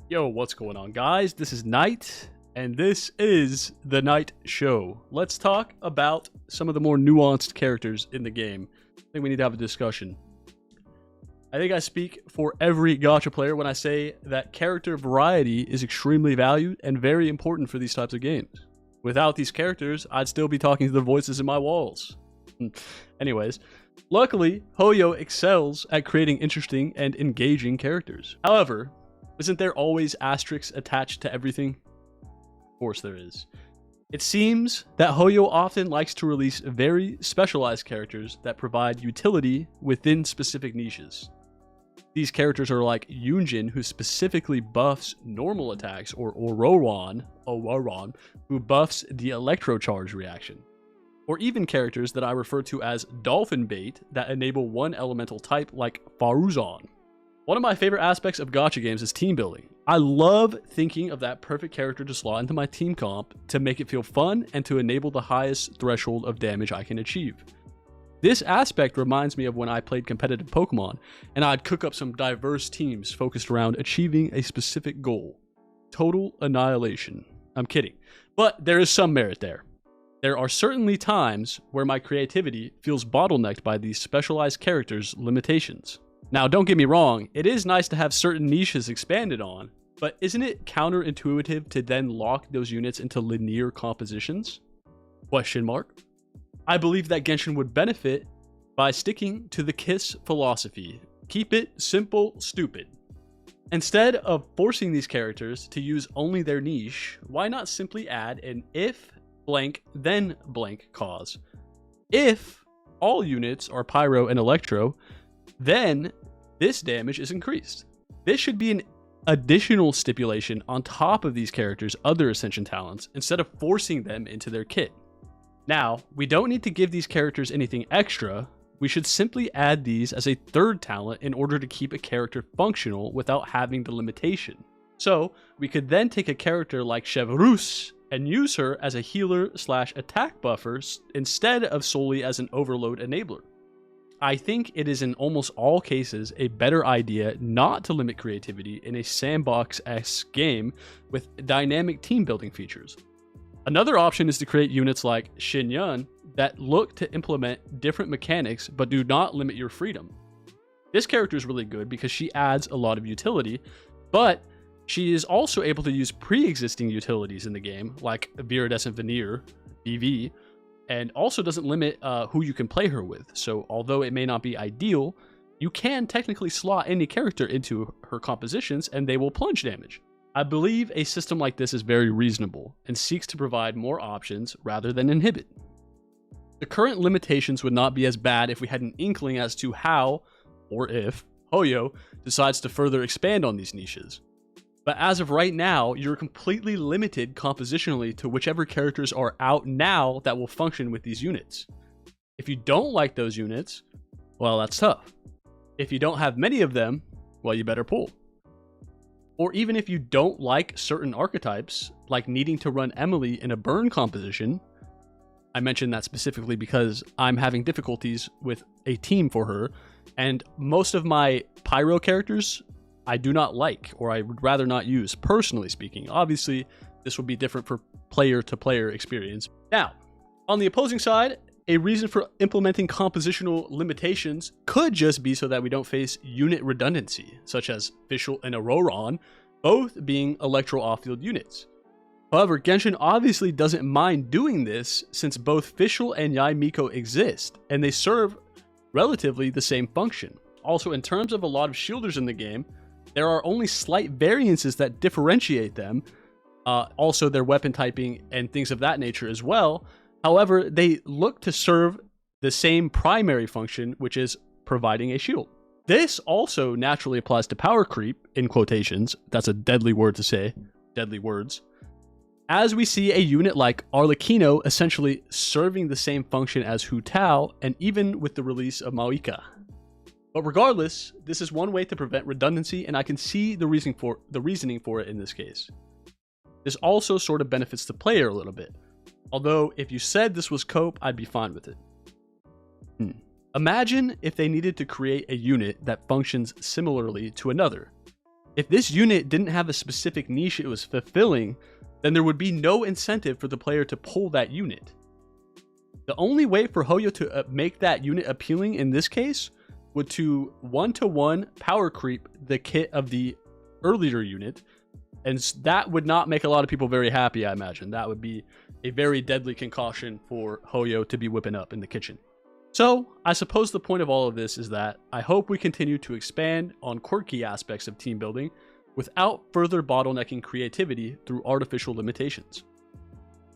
Yo, what's going on, guys? This is Nieyte, and this is the Nieyte Show. Let's talk about some of the more nuanced characters in the game. I think we need to have a discussion. I think I speak for every gacha player when I say that character variety is extremely valued and very important for these types of games. Without these characters, I'd still be talking to the voices in my walls. Anyways, luckily, Hoyo excels at creating interesting and engaging characters. However, isn't there always asterisks attached to everything? Of course there is. It seems that Hoyo often likes to release very specialized characters that provide utility within specific niches. These characters are like Yunjin, who specifically buffs normal attacks, or Ororon, who buffs the electro charge reaction. Or even characters that I refer to as dolphin bait that enable one elemental type like Faruzan. One of my favorite aspects of gacha games is team building. I love thinking of that perfect character to slot into my team comp to make it feel fun and to enable the highest threshold of damage I can achieve. This aspect reminds me of when I played competitive Pokemon and I'd cook up some diverse teams focused around achieving a specific goal. Total annihilation. I'm kidding, but there is some merit there. There are certainly times where my creativity feels bottlenecked by these specialized characters' limitations. Now, don't get me wrong, it is nice to have certain niches expanded on, but isn't it counterintuitive to then lock those units into linear compositions? Question mark. I believe that Genshin would benefit by sticking to the KISS philosophy. Keep it simple, stupid. Instead of forcing these characters to use only their niche, why not simply add an if blank then blank cause? If all units are Pyro and Electro, then this damage is increased. This should be an additional stipulation on top of these characters' other Ascension talents instead of forcing them into their kit. Now, we don't need to give these characters anything extra. We should simply add these as a third talent in order to keep a character functional without having the limitation. So, we could then take a character like Chevreuse and use her as a healer/attack buffer instead of solely as an overload enabler. I think it is in almost all cases a better idea not to limit creativity in a sandbox-esque game with dynamic team building features. Another option is to create units like Xinyan that look to implement different mechanics but do not limit your freedom. This character is really good because she adds a lot of utility, but she is also able to use pre-existing utilities in the game like Viridescent Veneer, BV, and also doesn't limit who you can play her with. So although it may not be ideal, you can technically slot any character into her compositions and they will plunge damage. I believe a system like this is very reasonable and seeks to provide more options rather than inhibit. The current limitations would not be as bad if we had an inkling as to how, or if, Hoyo decides to further expand on these niches. But as of right now, you're completely limited compositionally to whichever characters are out now that will function with these units. If you don't like those units, well, that's tough. If you don't have many of them, well, you better pull. Or even if you don't like certain archetypes, like needing to run Emily in a burn composition, I mentioned that specifically because I'm having difficulties with a team for her, and most of my Pyro characters I do not like, or I would rather not use, personally speaking. Obviously, this will be different for player-to-player experience. Now, on the opposing side, a reason for implementing compositional limitations could just be so that we don't face unit redundancy, such as Fischl and Ororon, both being Electro off-field units. However, Genshin obviously doesn't mind doing this since both Fischl and Yae Miko exist, and they serve relatively the same function. Also, in terms of a lot of shielders in the game, there are only slight variances that differentiate them, also their weapon typing and things of that nature as well. However, they look to serve the same primary function, which is providing a shield. This also naturally applies to power creep, in quotations. That's a deadly word to say, deadly words. As we see a unit like Arlecchino essentially serving the same function as Hu Tao, and even with the release of Maoika. But regardless, this is one way to prevent redundancy, and I can see the reasoning for it in this case. This also sort of benefits the player a little bit. Although, if you said this was cope, I'd be fine with it. Imagine if they needed to create a unit that functions similarly to another. If this unit didn't have a specific niche it was fulfilling, then there would be no incentive for the player to pull that unit. The only way for Hoyo to make that unit appealing in this case would to one-to-one power creep the kit of the earlier unit, and that would not make a lot of people very happy, I imagine. That would be a very deadly concoction for Hoyo to be whipping up in the kitchen. So, I suppose the point of all of this is that I hope we continue to expand on quirky aspects of team building without further bottlenecking creativity through artificial limitations.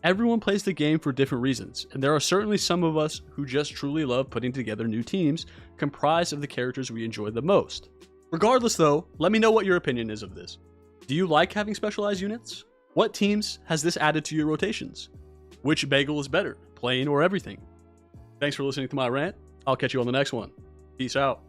Everyone plays the game for different reasons, and there are certainly some of us who just truly love putting together new teams comprised of the characters we enjoy the most. Regardless though, let me know what your opinion is of this. Do you like having specialized units? What teams has this added to your rotations? Which bagel is better, plain or everything? Thanks for listening to my rant. I'll catch you on the next one. Peace out.